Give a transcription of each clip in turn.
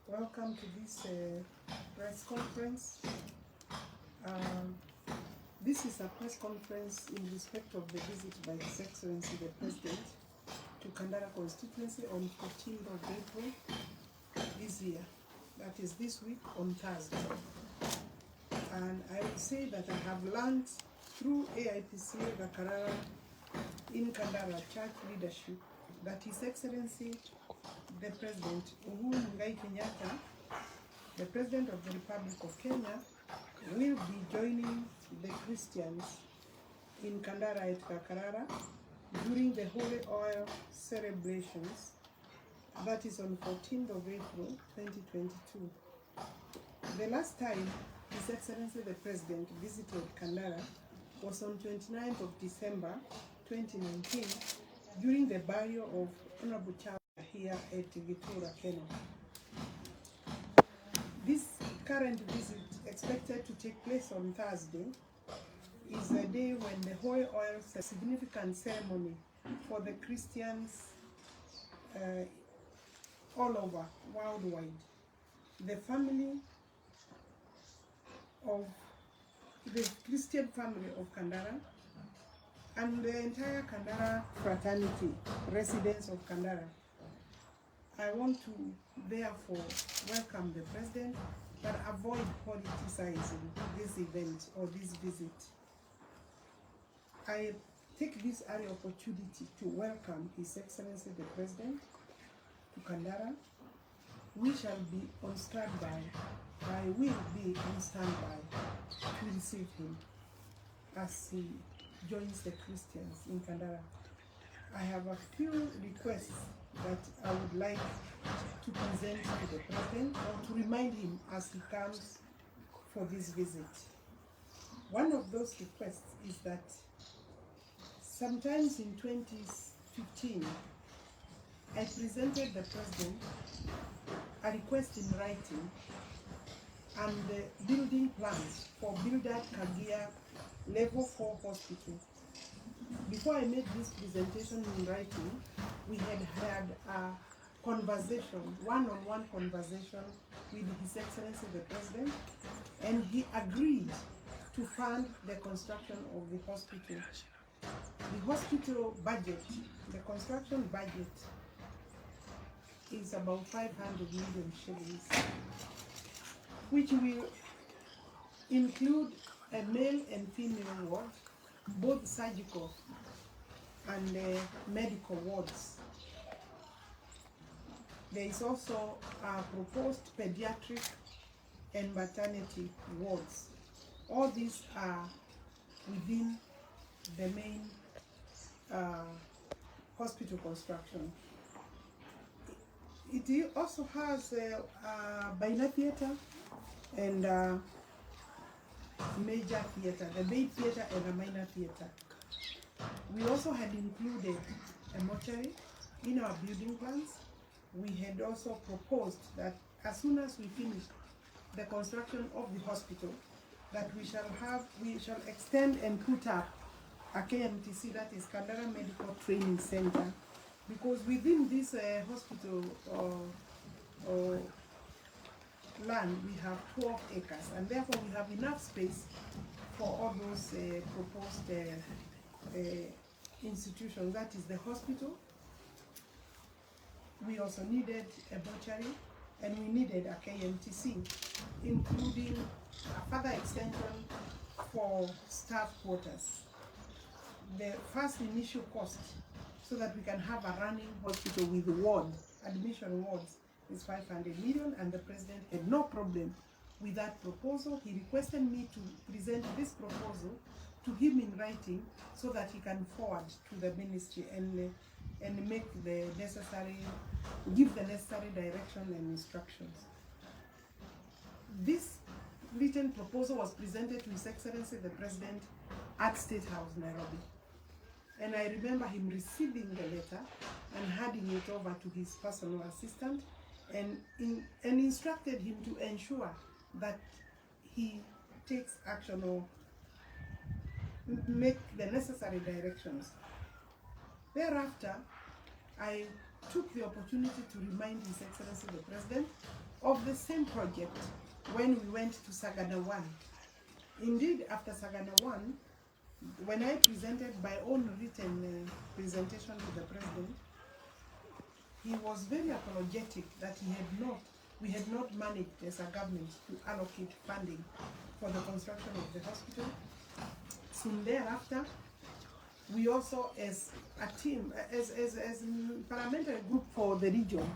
Welcome to this press conference. This is a press conference in respect of the visit by His Excellency the President to Kandara constituency on 14th of April this year. That is this week on Thursday. And I would say that I have learned through AIPC Rakarara in Kandara church leadership that His Excellency the President Uhuru Kenyatta, the President of the Republic of Kenya, will be joining the Christians in Kandara at Kakarara during the Holy Oil celebrations. That is on 14th of April 2022. The last time His Excellency the President visited Kandara was on 29th of December 2019 during the burial of Honorable Child here at Gitura, Kenya. This current visit, expected to take place on Thursday, is a day when the Holy Oil is a significant ceremony for the Christians all over, worldwide. The Christian family of Kandara and the entire Kandara fraternity, residents of Kandara. I want to therefore welcome the President, but avoid politicizing this event or this visit. I take this early opportunity to welcome His Excellency the President to Kandara. We shall be on standby. I will be on standby to receive him as he joins the Christians in Kandara. I have a few requests that I would like to present to the President or to remind him as he comes for this visit. One of those requests is that sometimes in 2015, I presented the President a request in writing and the building plans for Bildad Kagia Level 4 Hospital. Before I made this presentation in writing, we had a conversation, one-on-one conversation with His Excellency the President, and he agreed to fund the construction of the hospital. The hospital budget, the construction budget, is about 500 million shillings, which will include a male and female ward, both surgical and medical wards. There is also a proposed pediatric and maternity wards. All these are within the main hospital construction. It also has a minor theater and a major theater, the main theater and a minor theater. We also had included a mortuary in our building plans. We had also proposed that as soon as we finish the construction of the hospital, that we shall extend and put up a KMTC, that is Kandara Medical Training Center, because within this hospital land we have 12 acres, and therefore we have enough space for all those proposed institutions. That is the hospital. We also needed a mortuary, and we needed a KMTC, including a further extension for staff quarters. The first initial cost, so that we can have a running hospital with admission wards, is 500 million, and the President had no problem with that proposal. He requested me to present this proposal to him in writing so that he can forward to the ministry and give the necessary direction and instructions. This written proposal was presented to His Excellency the President at State House, Nairobi. And I remember him receiving the letter and handing it over to his personal assistant and instructed him to ensure that he takes action or make the necessary directions. Thereafter, I took the opportunity to remind His Excellency the President of the same project when we went to Sagana 1. Indeed, after Sagana 1, when I presented my own written presentation to the president, he was very apologetic that we had not managed as a government to allocate funding for the construction of the hospital. Soon thereafter, we also, as a team, as a parliamentary group for the region,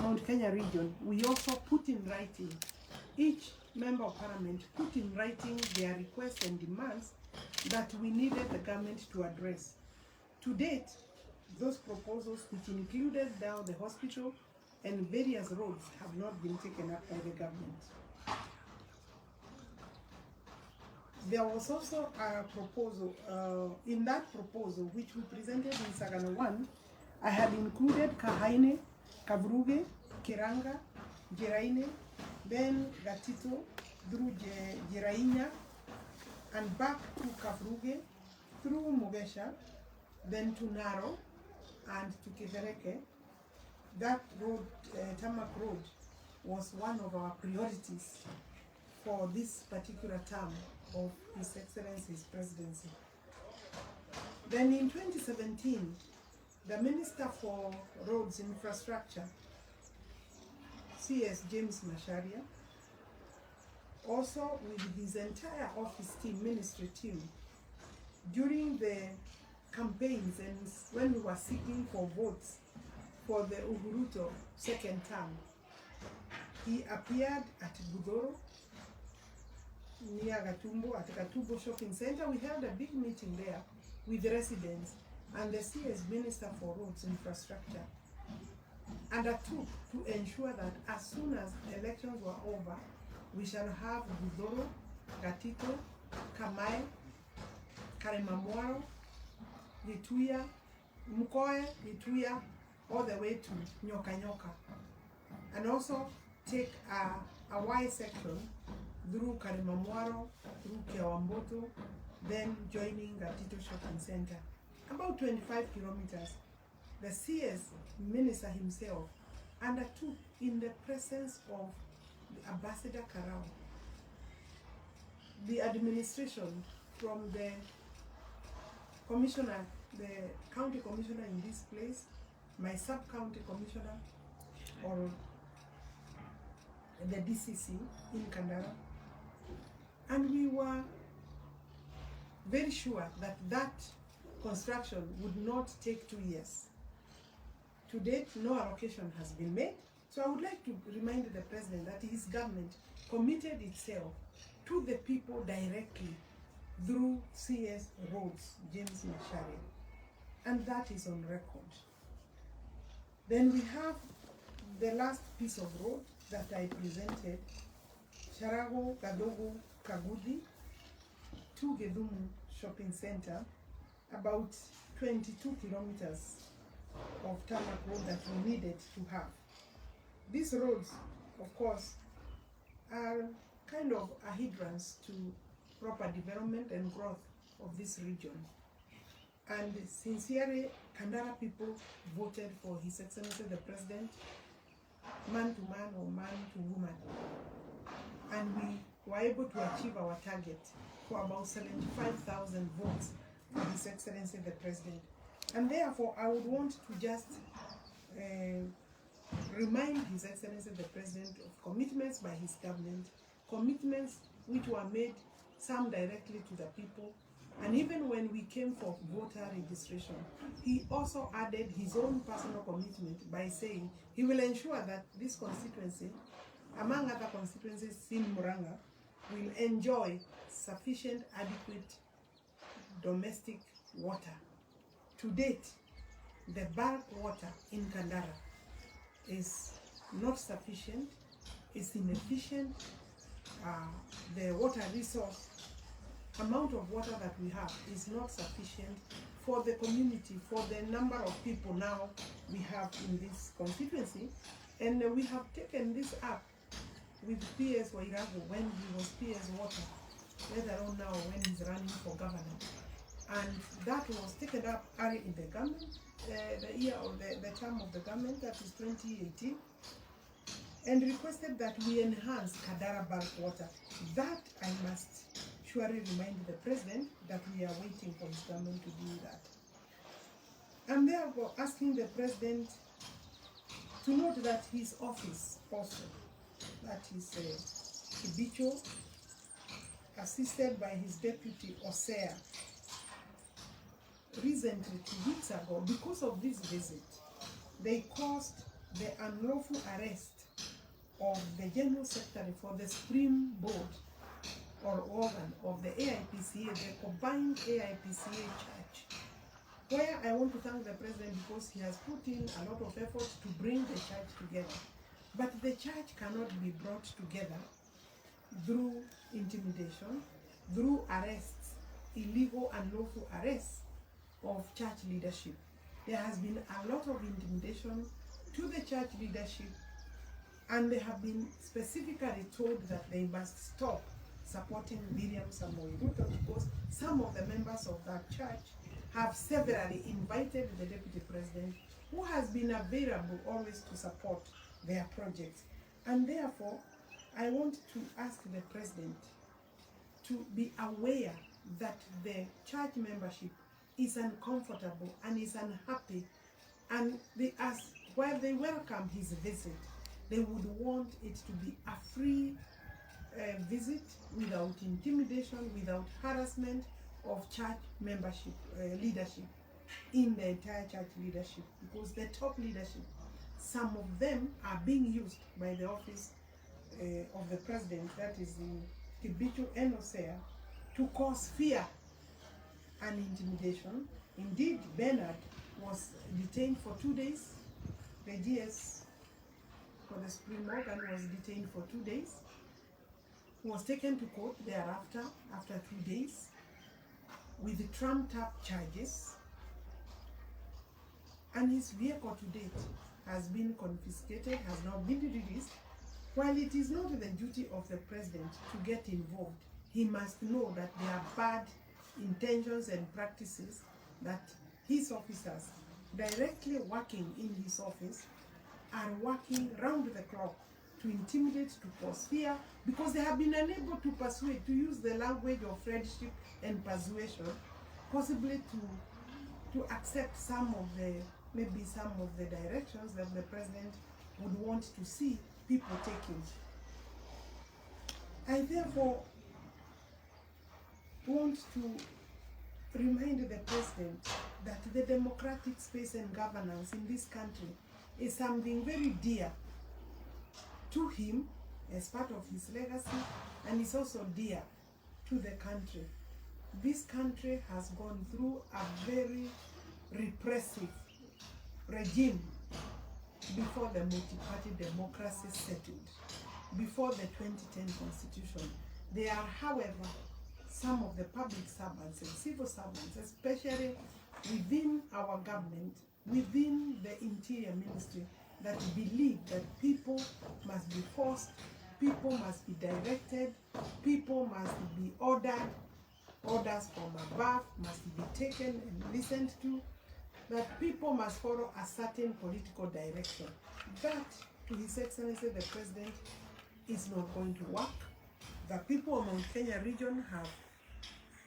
Mount Kenya region, we also put in writing, each member of parliament put in writing their requests and demands that we needed the government to address. To date, those proposals, which included now the hospital and various roads, have not been taken up by the government. There was also a proposal, in that proposal, which we presented in Sagana 1, I had included Kahaine, Kavruge, Kiranga, Jeraine, then Gatito, through Jerainya, and back to Kavruge, through Mugesha, then to Naro, and to Kivereke. That road, Tarmac Road, was one of our priorities for this particular term of His Excellency's presidency. Then in 2017, the Minister for Roads Infrastructure, CS James Macharia, also with his entire office team, ministry team, during the campaigns and when we were seeking for votes for the Uhuru second term, he appeared at Budoro, near Gatumbo, at Gatumbo Shopping Center. We held a big meeting there with the residents and the CS Minister for Roads Infrastructure, undertook to ensure that as soon as elections were over, we shall have Budoro, Gatito, Kamai, Karimamwaro, Lituya, Mukoe, Lituya, all the way to Nyoka Nyoka, and also take a Y section through Karimamwaro, through Kiawamboto, then joining Gatito Shopping Center. About 25 kilometers. The CS Minister himself undertook in the presence of the Ambassador Karao, the administration from the commissioner, the county commissioner in this place, my sub-county commissioner, or the DCC in Kandara, and we were very sure that that construction would not take 2 years. To date, no allocation has been made, so I would like to remind the President that his government committed itself to the people directly through CS Roads, James Macharia, and that is on record. Then we have the last piece of road that I presented, Sharago, Gadogo, Kagudi, to Gedumu Shopping Center, about 22 kilometers of tarmac road that we needed to have. These roads, of course, are kind of a hindrance to proper development and growth of this region. And sincerely, Kandara people voted for His Excellency the President, man to man or man to woman. And we were able to achieve our target for about 75,000 votes for His Excellency the President. And therefore, I would want to just remind His Excellency the President of commitments by his government, commitments which were made, some directly to the people. And even when we came for voter registration, he also added his own personal commitment by saying he will ensure that this constituency, among other constituencies in Muranga, will enjoy sufficient, adequate domestic water. To date, the bulk water in Kandara is not sufficient, is inefficient. The water resource, amount of water that we have is not sufficient for the community, for the number of people now we have in this constituency. And we have taken this up with PS Wairago when he was PS Water, let alone now when he's running for governor. And that was taken up early in the government, the year of the term of the government, that is 2018. and requested that we enhance Kandara bulk water. That I must surely remind the President that we are waiting for his government to do that. I'm therefore asking the President to note that his office also, that is Kibicho, assisted by his deputy Osea, recently 2 weeks ago, because of this visit, they caused the unlawful arrest of the General Secretary for the Supreme Board or organ of the AIPCA, the combined AIPCA church, where I want to thank the President because he has put in a lot of effort to bring the church together. But the church cannot be brought together through intimidation, through arrests, illegal and lawful arrests of church leadership. There has been a lot of intimidation to the church leadership, and they have been specifically told that they must stop supporting William Samoei Ruto because some of the members of that church have severally invited the Deputy President, who has been available always to support their projects. And therefore, I want to ask the President to be aware that the church membership is uncomfortable and is unhappy, and while they welcome his visit, they would want it to be a free visit without intimidation, without harassment of church membership, leadership, in the entire church leadership, because the top leadership, some of them are being used by the office of the President, that is the Kibicho and Osea, to cause fear and intimidation. Indeed, Bernard was detained for 2 days. The GS for the Supreme Organ was detained for 2 days. He was taken to court thereafter, after 2 days, with trumped-up charges. And his vehicle to date has been confiscated, has now been released. While it is not the duty of the President to get involved, he must know that there are bad intentions and practices that his officers, directly working in his office, are working round the clock to intimidate, to cause fear, because they have been unable to persuade, to use the language of friendship and persuasion, possibly to accept some of the directions that the President would want to see people taking. I therefore want to remind the President that the democratic space and governance in this country is something very dear to him as part of his legacy, and is also dear to the country. This country has gone through a very repressive regime before the multi-party democracy settled, before the 2010 constitution. There are, however, some of the public servants and civil servants, especially within our government, within the Interior Ministry, that believe that people must be forced, people must be directed, people must be ordered, orders from above must be taken and listened to, that people must follow a certain political direction. That, to His Excellency the President, is not going to work. The people of Mount Kenya region have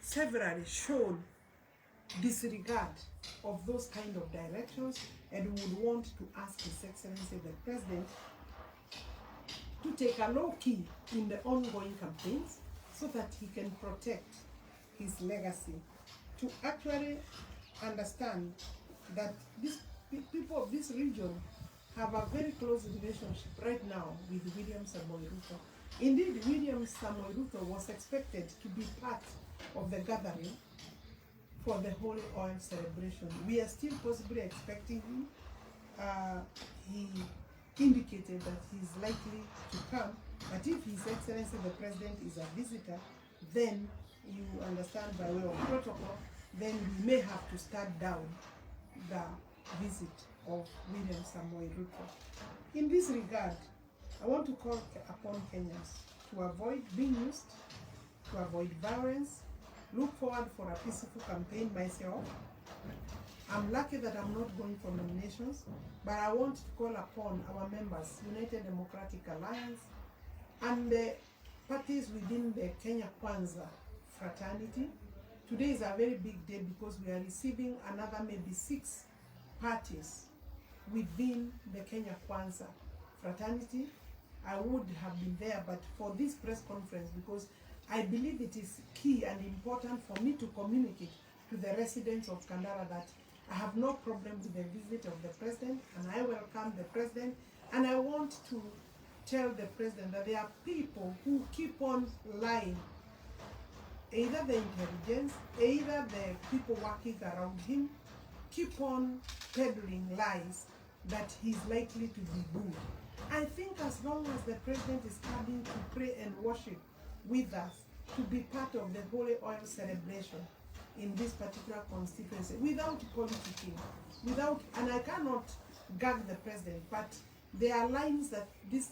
severally shown disregard of those kind of directions, and would want to ask His Excellency the President to take a low key in the ongoing campaigns so that he can protect his legacy, to actually understand that these people of this region have a very close relationship right now with William Samoei Ruto. Indeed, William Samoei Ruto was expected to be part of the gathering for the Holy Oil celebration. We are still possibly expecting him. He indicated that he is likely to come, but if His Excellency the President is a visitor, then you understand, by way of protocol, then we may have to start down the visit of William Samoei Ruto. In this regard, I want to call upon Kenyans to avoid being used, to avoid violence, look forward for a peaceful campaign myself, I'm lucky that I'm not going for nominations, but I want to call upon our members, United Democratic Alliance, and the parties within the Kenya Kwanza fraternity. Today is a very big day because we are receiving another maybe 6 parties within the Kenya Kwanza fraternity. I would have been there, but for this press conference, because I believe it is key and important for me to communicate to the residents of Kandara that I have no problem with the visit of the president, and I welcome the president, and I want to tell the president that there are people who keep on lying, either the intelligence, either the people working around him, keep on peddling lies that he's likely to be booed. I think as long as the president is coming to pray and worship with us, to be part of the Holy Oil celebration in this particular constituency, without politicking, and I cannot gag the president, but there are lines that this,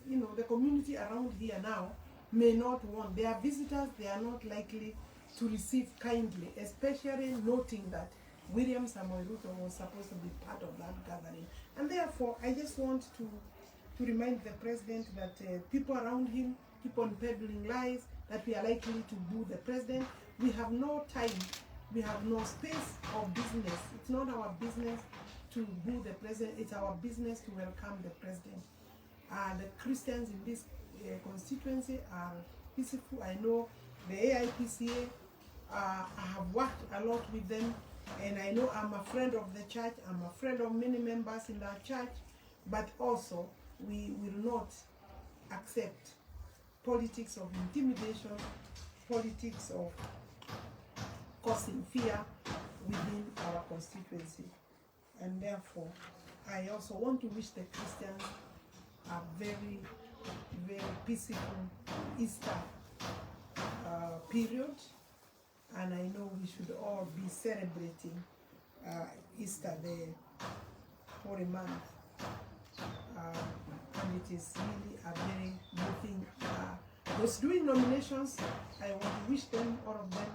the community around here now may not want. They are visitors, they are not likely to receive kindly, especially noting that William Samoei Ruto was supposed to be part of that gathering. And therefore, I just want to remind the president that people around him keep on peddling lies, that we are likely to boo the president. We have no time, we have no space of business. It's not our business to boo the president, it's our business to welcome the president. The Christians in this constituency are peaceful. I know the AIPCA, I have worked a lot with them, and I know I'm a friend of the church, I'm a friend of many members in our church, but also we will not accept politics of intimidation, politics of causing fear within our constituency. And therefore, I also want to wish the Christians a very, very peaceful Easter period. And I know we should all be celebrating Easter, the holy month. And it is really a very good thing. Those doing nominations, I want to wish them, all of them,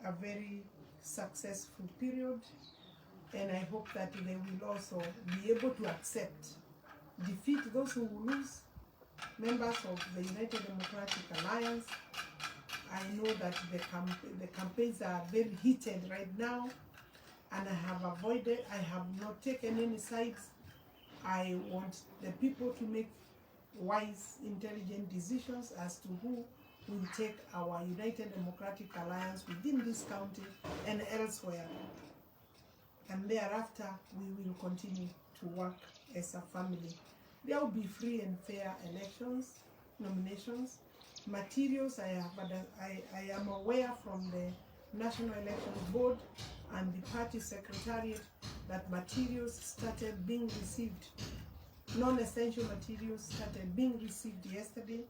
a very successful period. And I hope that they will also be able to accept defeat those who will lose. Members of the United Democratic Alliance, I know that the campaigns are very heated right now, and I have not taken any sides. I want the people to make wise, intelligent decisions as to who will take our United Democratic Alliance within this county and elsewhere. And thereafter, we will continue to work as a family. There will be free and fair elections, nominations. Materials, I am aware from the National Elections Board and the party secretariat that materials started being received. Non-essential materials started being received yesterday.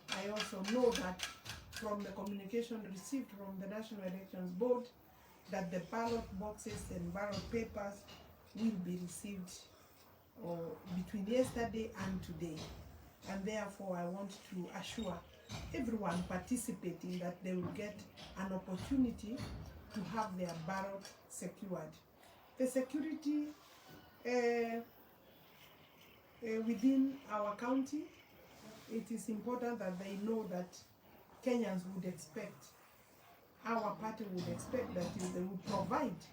I also know that from the communication received from the National Elections Board that the ballot boxes and ballot papers will be received between yesterday and today. And therefore, I want to assure everyone participating that they will get an opportunity to have their ballot secured. The security within our county, it is important that they know that Kenyans would expect, our party would expect that they would provide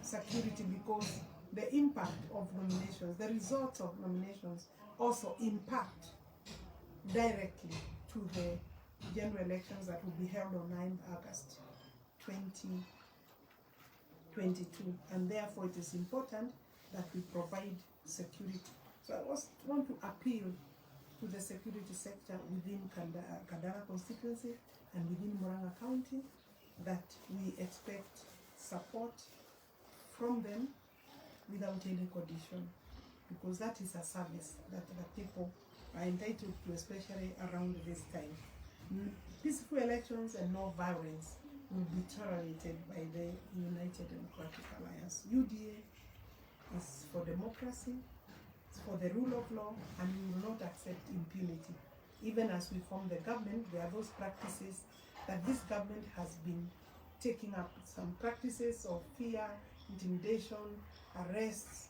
security, because the impact of nominations, the results of nominations also impact directly to the general elections that will be held on 9 August 2022, and therefore it is important that we provide security. So I want to appeal to the security sector within Kandara constituency and within Murang'a County that we expect support from them without any condition, because that is a service that the people are entitled to, especially around this time. Peaceful elections and no violence will be tolerated by the United Democratic Alliance. UDA is for democracy, it's for the rule of law, and we will not accept impunity. Even as we form the government, there are those practices that this government has been taking up, some practices of fear intimidation, arrests,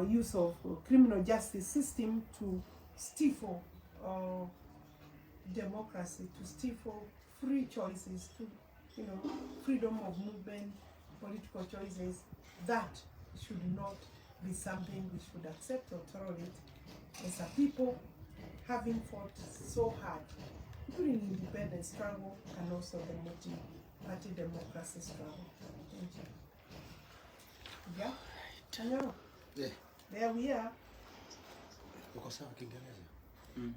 use of criminal justice system to stifle democracy, to stifle free choices, to, freedom of movement, political choices. That should not be something we should accept or tolerate as a people, having fought so hard during independence struggle and also the multi-party democracy struggle. Thank you. Yeah? Kandara. Yeah. There we are. Uko sawa Kiingereza?